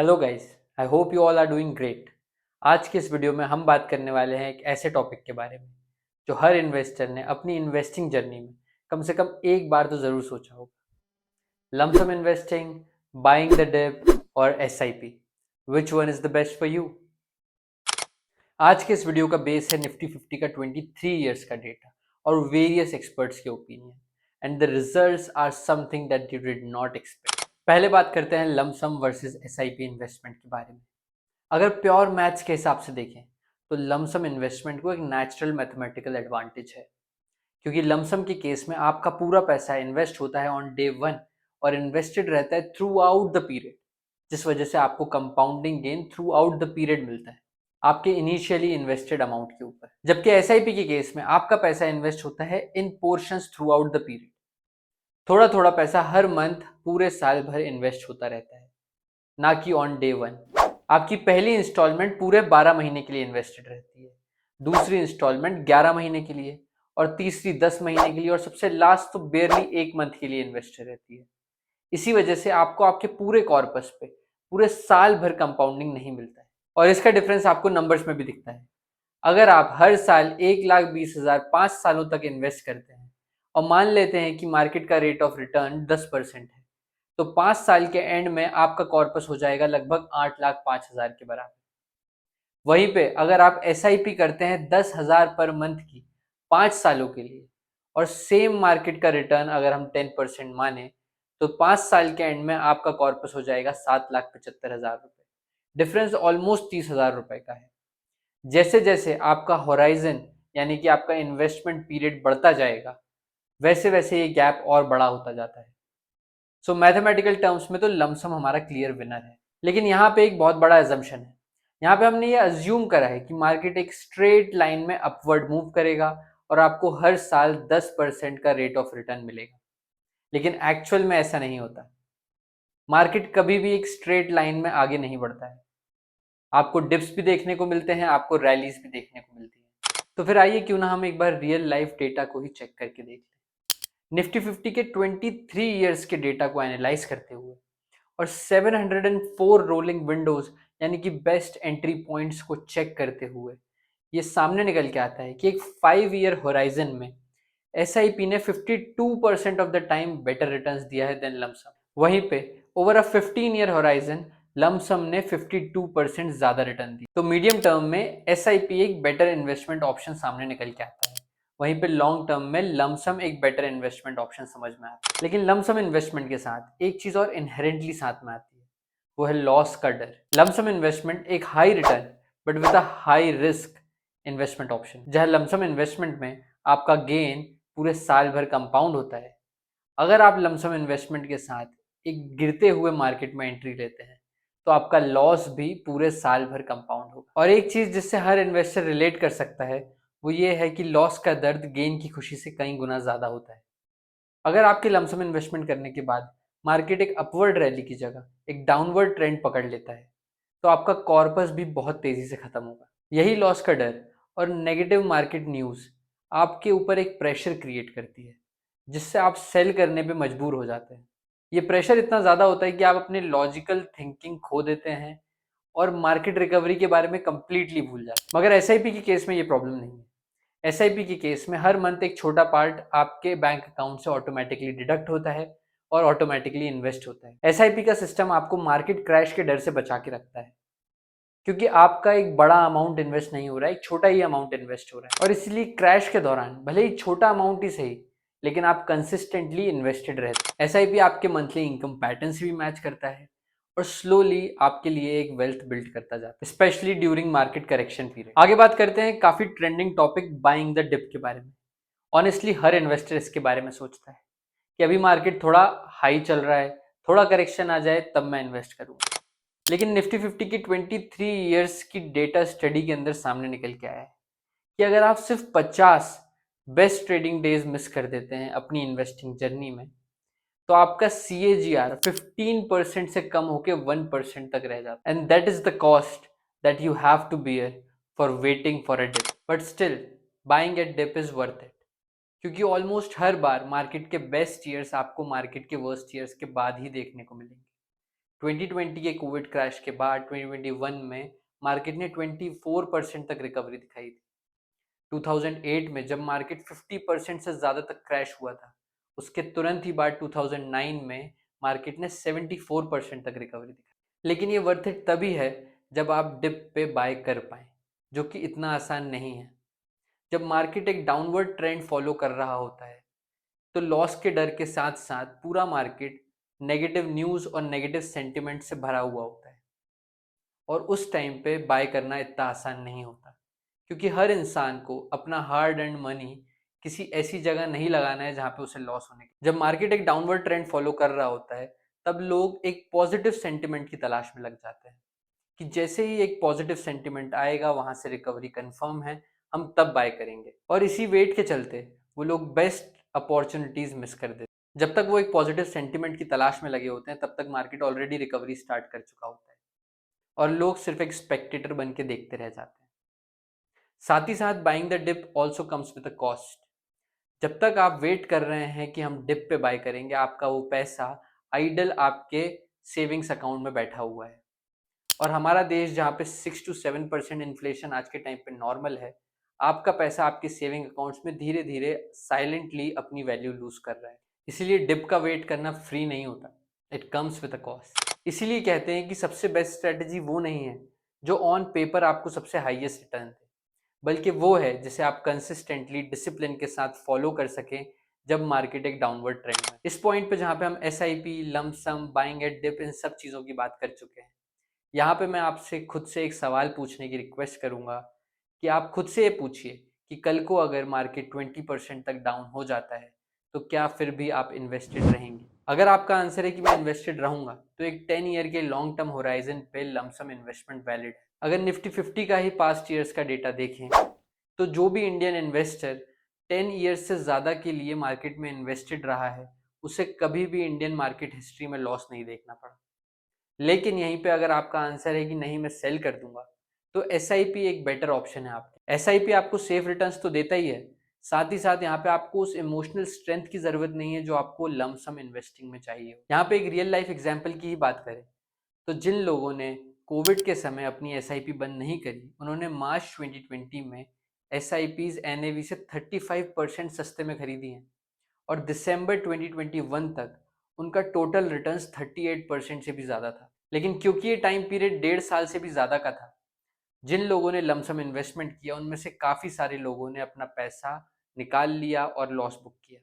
Hello guys, I hope you all are doing great. आज की इस वीडियो में हम बात करने वाले हैं एक ऐसे टॉपिक के बारे में जो हर इन्वेस्टर ने अपनी इन्वेस्टिंग जर्नी में कम से कम एक बार तो ज़रूर सोचा होगा। Lumpsum investing, buying the dip और SIP, which one is the best for you? आज के इस वीडियो का बेस है निफ्टी 50 का 23 ईयर्स का डेटा और वेरियस एक्सपर्ट्स के opinion, and the results are something that you did not expect. पहले बात करते हैं लमसम वर्सेस एसआईपी इन्वेस्टमेंट के बारे में। अगर प्योर मैथ्स के हिसाब से देखें तो लमसम इन्वेस्टमेंट को एक नेचुरल मैथमेटिकल एडवांटेज है, क्योंकि लमसम के केस में आपका पूरा पैसा इन्वेस्ट होता है ऑन डे वन और इन्वेस्टेड रहता है थ्रू आउट द पीरियड, जिस वजह से आपको compounding gain through out the period मिलता है आपके इनिशियली इन्वेस्टेड अमाउंट के ऊपर। जबकि एसआईपी के केस में आपका पैसा इन्वेस्ट होता है in portions throughout the period. थोड़ा थोड़ा पैसा हर मंथ पूरे साल भर इन्वेस्ट होता रहता है, ना कि ऑन डे वन। आपकी पहली इंस्टॉलमेंट पूरे 12 महीने के लिए इन्वेस्टेड रहती है, दूसरी इंस्टॉलमेंट 11 महीने के लिए, और तीसरी 10 महीने के लिए, और सबसे लास्ट तो बेयरली एक मंथ के लिए इन्वेस्टेड रहती है। इसी वजह से आपको आपके पूरे कॉर्पस पे पूरे साल भर कंपाउंडिंग नहीं मिलता है, और इसका डिफरेंस आपको नंबर्स में भी दिखता है। अगर आप हर साल 1,20,000 5 सालों तक इन्वेस्ट करते हैं और मान लेते हैं कि मार्केट का रेट ऑफ रिटर्न 10% है, तो 5 साल के एंड में आपका कॉर्पस हो जाएगा लगभग 8,05,000 के बराबर। वहीं पे अगर आप एसआईपी करते हैं 10,000 पर मंथ की 5 सालों के लिए, और सेम मार्केट का रिटर्न अगर हम 10% माने, तो 5 साल के एंड में आपका कॉर्पस हो जाएगा 7,75,000 रुपए। डिफरेंस ऑलमोस्ट 30,000 रुपए का है। जैसे जैसे आपका होराइजन यानी कि आपका इन्वेस्टमेंट पीरियड बढ़ता जाएगा, वैसे वैसे ये गैप और बड़ा होता जाता है। सो मैथमेटिकल टर्म्स में तो लमसम हमारा क्लियर विनर है। लेकिन यहाँ पे एक बहुत बड़ा एजम्पशन है। यहाँ पे हमने ये अज्यूम करा है कि मार्केट एक स्ट्रेट लाइन में अपवर्ड मूव करेगा और आपको हर साल 10% का रेट ऑफ रिटर्न मिलेगा। लेकिन एक्चुअल में ऐसा नहीं होता। मार्केट कभी भी एक स्ट्रेट लाइन में आगे नहीं बढ़ता है। आपको डिप्स भी देखने को मिलते हैं, आपको रैलीज भी देखने को मिलती है। तो फिर आइए क्यों ना हम एक बार रियल लाइफ डेटा को ही चेक करके देख लें। निफ्टी 50 के 23 ईयर्स के डेटा को एनालाइज करते हुए और 704 रोलिंग विंडोज यानी कि बेस्ट एंट्री पॉइंट्स को चेक करते हुए ये सामने निकल के आता है कि एक 5 ईयर होराइजन में एसआईपी ने 52% of the time better returns दिया है देन लमसम। वहीं पे over a 15 year horizon lump sum ने 52% ज्यादा रिटर्न दी। तो मीडियम टर्म में एसआईपी एक बेटर इन्वेस्टमेंट ऑप्शन सामने निकल के आता है, वहीं पे लॉन्ग टर्म में लमसम एक बेटर इन्वेस्टमेंट ऑप्शन समझ में आता है। लेकिन लमसम इन्वेस्टमेंट के साथ एक चीज और इनहेरेंटली साथ में आती है, वो है लॉस का डर। लमसम इन्वेस्टमेंट एक high return but with a high risk investment option, जहां लमसम इन्वेस्टमेंट में आपका गेन पूरे साल भर कंपाउंड होता है। अगर आप लमसम इन्वेस्टमेंट के साथ एक गिरते हुए मार्केट में एंट्री लेते हैं, तो आपका लॉस भी पूरे साल भर कंपाउंड होगा। और एक चीज जिससे हर इन्वेस्टर रिलेट कर सकता है, वो ये है कि लॉस का दर्द गेन की खुशी से कई गुना ज्यादा होता है। अगर आपके लमसम इन्वेस्टमेंट करने के बाद मार्केट एक अपवर्ड रैली की जगह एक डाउनवर्ड ट्रेंड पकड़ लेता है, तो आपका कॉर्पस भी बहुत तेजी से खत्म होगा। यही लॉस का डर और नेगेटिव मार्केट न्यूज आपके ऊपर एक प्रेशर क्रिएट करती है, जिससे आप सेल करने पे मजबूर हो जाते हैं। ये प्रेशर इतना ज्यादा होता है कि आप अपने लॉजिकल थिंकिंग खो देते हैं और मार्केट रिकवरी के बारे में कंप्लीटली भूल जाते हैं। मगर एसआईपी के केस में ये प्रॉब्लम नहीं है। एसआईपी के केस में हर मंथ एक छोटा पार्ट आपके बैंक अकाउंट से ऑटोमेटिकली डिडक्ट होता है और ऑटोमेटिकली इन्वेस्ट होता है। एसआईपी का सिस्टम आपको मार्केट क्रैश के डर से बचा के रखता है, क्योंकि आपका एक बड़ा अमाउंट इन्वेस्ट नहीं हो रहा है, एक छोटा ही अमाउंट इन्वेस्ट हो रहा है। और इसलिए क्रैश के दौरान भले ही छोटा अमाउंट ही सही, लेकिन आप कंसिस्टेंटली इन्वेस्टेड रहते हैं। एसआईपी आपके मंथली इनकम पैटर्न से भी मैच करता है और स्लोली आपके लिए एक वेल्थ बिल्ड करता जाता है, specially during market correction period. आगे बात करते हैं काफी trending topic buying the dip के बारे में। ऑनेस्टली हर इन्वेस्टर इसके बारे में सोचता है कि अभी मार्केट थोड़ा हाई चल रहा है, थोड़ा करेक्शन आ जाए तब मैं इन्वेस्ट करूंगा। लेकिन निफ्टी 50 की 23 ईयर्स की डेटा स्टडी के अंदर सामने निकल के आया है कि अगर आप सिर्फ 50 बेस्ट ट्रेडिंग डेज मिस कर देते हैं अपनी इन्वेस्टिंग जर्नी में, तो आपका CAGR 15% से कम होकर 1% तक रह जाता है। And that is the cost that you have to bear for waiting for a dip, but still buying at dip is worth it, क्योंकि ऑलमोस्ट हर बार मार्केट के बेस्ट ईयर्स आपको मार्केट के वर्स्ट ईयर्स के बाद ही देखने को मिलेंगे। 2020 के कोविड क्रैश के बाद 2021 में मार्केट ने 24% तक रिकवरी दिखाई थी। 2008 में जब मार्केट 50% से ज़्यादा तक क्रैश हुआ था, उसके तुरंत ही बाद 2009 में मार्केट ने 74% तक रिकवरी दिखाई। लेकिन ये वर्थ इट तभी है जब आप डिप पे बाय कर पाएँ, जो कि इतना आसान नहीं है। जब मार्केट एक डाउनवर्ड ट्रेंड फॉलो कर रहा होता है, तो लॉस के डर के साथ साथ पूरा मार्केट नेगेटिव न्यूज़ और नेगेटिव सेंटिमेंट से भरा हुआ होता है, और उस टाइम पे बाय करना इतना आसान नहीं होता, क्योंकि हर इंसान को अपना हार्ड अर्न्ड मनी किसी ऐसी जगह नहीं लगाना है जहाँ पे उसे लॉस होने की। जब मार्केट एक डाउनवर्ड ट्रेंड फॉलो कर रहा होता है, तब लोग एक पॉजिटिव सेंटिमेंट की तलाश में लग जाते हैं कि जैसे ही एक पॉजिटिव सेंटिमेंट आएगा, वहां से रिकवरी कंफर्म है, हम तब बाय करेंगे। और इसी वेट के चलते वो लोग बेस्ट अपॉर्चुनिटीज मिस कर देते हैं। जब तक वो एक पॉजिटिव सेंटिमेंट की तलाश में लगे होते हैं, तब तक मार्केट ऑलरेडी रिकवरी स्टार्ट कर चुका होता है, और लोग सिर्फ एक स्पेक्टेटर बन के देखते रह जाते हैं। साथ ही साथ buying the dip also comes with a cost. जब तक आप वेट कर रहे हैं कि हम डिप पे बाय करेंगे, आपका वो पैसा आइडल आपके सेविंग्स अकाउंट में बैठा हुआ है। और हमारा देश जहाँ पे 6 to 7% इन्फ्लेशन आज के टाइम पे नॉर्मल है, आपका पैसा आपके सेविंग अकाउंट्स में धीरे धीरे साइलेंटली अपनी वैल्यू लूज कर रहा है। इसीलिए डिप का वेट करना फ्री नहीं होता, it comes with a cost. इसीलिए कहते हैं कि सबसे बेस्ट स्ट्रेटेजी वो नहीं है जो ऑन पेपर आपको सबसे हाईएस्ट रिटर्न दे, बल्कि वो है जिसे आप कंसिस्टेंटली डिसिप्लिन के साथ फॉलो कर सकें जब मार्केट एक डाउनवर्ड ट्रेंड में। इस पॉइंट पे जहाँ पे हम SIP, lumpsum, buying at dip, इन सब चीज़ों की बात कर चुके हैं, यहाँ पे मैं आपसे खुद से एक सवाल पूछने की रिक्वेस्ट करूंगा कि आप खुद से ये पूछिए कि कल को अगर मार्केट 20% तक डाउन हो जाता है, तो क्या फिर भी आप इन्वेस्टेड रहेंगे? अगर आपका आंसर है कि मैं इन्वेस्टेड रहूंगा, तो एक 10 ईयर के लॉन्ग टर्म होराइजन पे लमसम इन्वेस्टमेंट वैलिड है। अगर निफ्टी 50 का ही पास्ट ईयर्स का डेटा देखें, तो जो भी इंडियन इन्वेस्टर 10 ईयर्स से ज़्यादा के लिए मार्केट में इन्वेस्टेड रहा है, उसे कभी भी इंडियन मार्केट हिस्ट्री में लॉस नहीं देखना पड़ा। लेकिन यहीं पे अगर आपका आंसर है कि नहीं मैं सेल कर दूंगा, तो SIP एक बेटर ऑप्शन है आपके। SIP आपको सेफ रिटर्न्स तो देता ही है, साथ ही साथ यहाँ पे आपको उस इमोशनल स्ट्रेंथ की जरूरत नहीं है जो आपको लमसम इन्वेस्टिंग में चाहिए। यहाँ पे एक रियल लाइफ एग्जाम्पल की ही बात करें, तो जिन लोगों ने कोविड के समय अपनी SIP बंद नहीं करी, उन्होंने मार्च 2020 में SIPs NAV से 35% सस्ते में खरीदी हैं, और दिसंबर 2021 तक उनका टोटल रिटर्न्स 38% से भी ज़्यादा था। लेकिन क्योंकि ये टाइम पीरियड 1.5 साल से भी ज़्यादा का था, जिन लोगों ने लमसम इन्वेस्टमेंट किया, उनमें से काफ़ी सारे लोगों ने अपना पैसा निकाल लिया और लॉस बुक किया।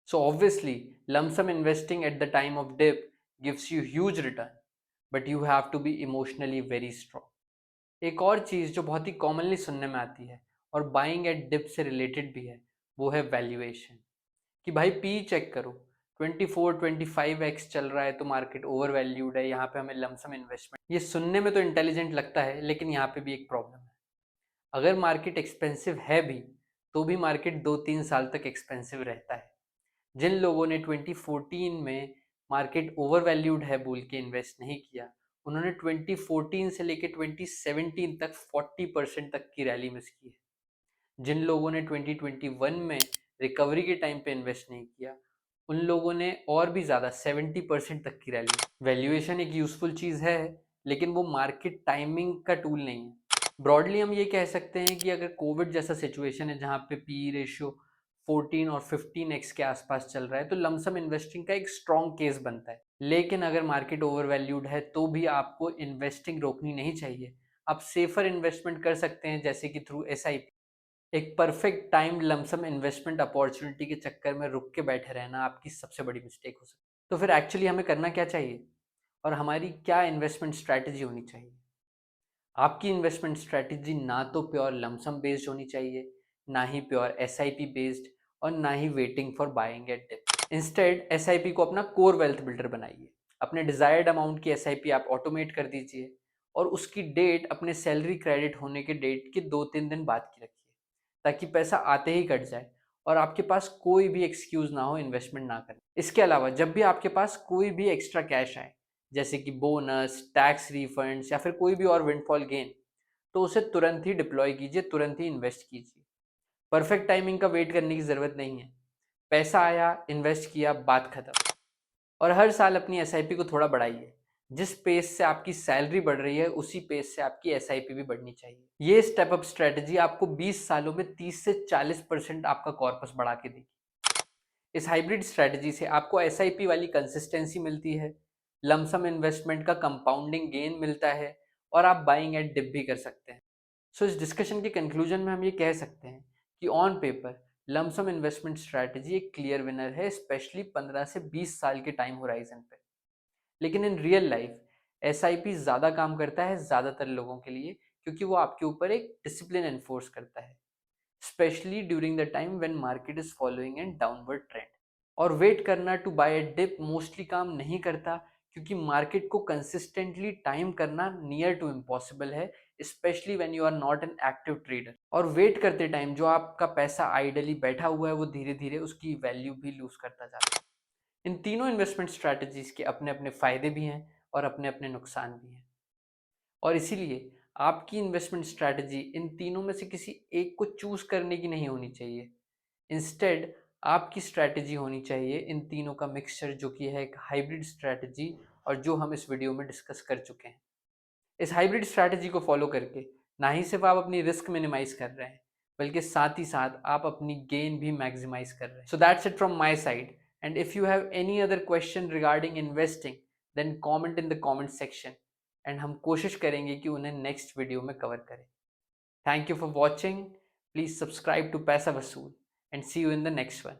So obviously lump sum investing at the time of dip gives you huge return, but you have to be emotionally very strong. एक और चीज़ जो बहुत ही कॉमनली सुनने में आती है और बाइंग एट डिप से रिलेटेड भी है, वो है वैल्यूएशन। कि भाई पी चेक करो, 24-25x चल रहा है, तो मार्केट ओवर वैल्यूड है, यहाँ पे हमें लमसम इन्वेस्टमेंट। ये सुनने में तो इंटेलिजेंट लगता है, लेकिन यहाँ पे भी एक प्रॉब्लम है। अगर मार्केट एक्सपेंसिव है भी, तो भी मार्केट 2-3 साल तक एक्सपेंसिव रहता है। जिन लोगों ने 2014 में मार्केट ओवर वैल्यूड है बोल के इन्वेस्ट नहीं किया, उन्होंने 2014 से लेकर 2017 तक 40% तक की रैली मिस की है। जिन लोगों ने 2021 में रिकवरी के टाइम पे इन्वेस्ट नहीं किया, उन लोगों ने और भी ज़्यादा 70% तक की रैली। वैल्यूएशन एक यूजफुल चीज़ है, लेकिन वो मार्केट टाइमिंग का टूल नहीं है। ब्रॉडली हम ये कह सकते हैं कि अगर कोविड जैसा सिचुएशन है जहाँ पे पी रेशियो 14 और 15x के आसपास चल रहा है, तो लमसम इन्वेस्टिंग का एक स्ट्रॉन्ग केस बनता है। लेकिन अगर मार्केट ओवर वैल्यूड है, तो भी आपको इन्वेस्टिंग रोकनी नहीं चाहिए। आप सेफर इन्वेस्टमेंट कर सकते हैं, जैसे कि थ्रू SIP। एक perfect time lump sum investment opportunity के चक्कर में रुक के बैठे रहना आपकी सबसे बड़ी मिस्टेक हो सकती है। तो फिर एक्चुअली हमें करना क्या चाहिए, और हमारी क्या इन्वेस्टमेंट स्ट्रैटेजी होनी चाहिए? आपकी इन्वेस्टमेंट स्ट्रैटेजी ना तो प्योर लमसम बेस्ड होनी चाहिए, ना ही प्योर SIP बेस्ड, और ना ही waiting for buying at dip. Instead SIP को अपना कोर वेल्थ बिल्डर बनाइए। अपने डिजायर्ड अमाउंट की SIP आप ऑटोमेट कर दीजिए, और उसकी डेट अपने सैलरी क्रेडिट होने के डेट के 2-3 दिन बाद की रखिए, ताकि पैसा आते ही कट जाए और आपके पास कोई भी एक्सक्यूज ना हो इन्वेस्टमेंट ना करने। इसके अलावा जब भी आपके पास कोई भी एक्स्ट्रा कैश आए, जैसे कि बोनस, टैक्स रिफंड्स, या फिर कोई भी और विंडफॉल गेन, तो उसे तुरंत ही डिप्लॉय कीजिए, तुरंत ही इन्वेस्ट कीजिए। परफेक्ट टाइमिंग का वेट करने की जरूरत नहीं है। पैसा आया, इन्वेस्ट किया, बात खत्म। और हर साल अपनी SIP को थोड़ा बढ़ाइए, जिस पेस से आपकी सैलरी बढ़ रही है उसी पेस से आपकी एसआईपी भी बढ़नी चाहिए। ये स्टेप अप स्ट्रेटजी आपको 20 सालों में 30 से 40% आपका कॉर्पस बढ़ा के देगी। इस हाइब्रिड स्ट्रेटजी से आपको एसआईपी वाली कंसिस्टेंसी मिलती है, लमसम इन्वेस्टमेंट का कंपाउंडिंग गेन मिलता है और आप बाइंग एट डिप भी कर सकते हैं। सो इस डिस्कशन के कंक्लूजन में हम ये कह सकते हैं कि on paper lump sum investment strategy एक क्लियर विनर है, स्पेशली 15 से 20 साल के टाइम होराइजन पे। लेकिन इन रियल लाइफ एसआईपी ज़्यादा काम करता है ज़्यादातर लोगों के लिए, क्योंकि वो आपके ऊपर एक डिसिप्लिन एनफोर्स करता है, specially during the time when market is following an downward trend. और वेट करना to buy a dip mostly काम नहीं करता, क्योंकि मार्केट को कंसिस्टेंटली टाइम करना नियर टू इम्पॉसिबल है, specially when you are not an active trader. और वेट करते टाइम जो आपका पैसा आइडली बैठा हुआ है वो धीरे धीरे उसकी वैल्यू भी लूज करता जाता है। इन तीनों इन्वेस्टमेंट स्ट्रैटेजीज के अपने अपने फायदे भी हैं और अपने अपने नुकसान भी हैं, और इसीलिए आपकी इन्वेस्टमेंट स्ट्रैटेजी इन तीनों में से किसी एक को चूज करने की नहीं होनी चाहिए। इंस्टेड आपकी स्ट्रैटेजी होनी चाहिए इन तीनों का मिक्सचर, जो कि है एक हाइब्रिड स्ट्रैटेजी, और जो हम इस वीडियो में डिस्कस कर चुके हैं। इस हाइब्रिड स्ट्रैटेजी को फॉलो करके ना ही सिर्फ आप अपनी रिस्क मिनिमाइज कर रहे हैं, बल्कि साथ ही साथ आप अपनी गेन भी मैक्सिमाइज कर रहे हैं। So that's it from my side, and if you have any other question regarding investing then comment in the comment section, and हम कोशिश करेंगे कि उन्हें नेक्स्ट वीडियो में कवर करें। Thank you for watching, please subscribe to Paisa Vasool, and see you in the next one.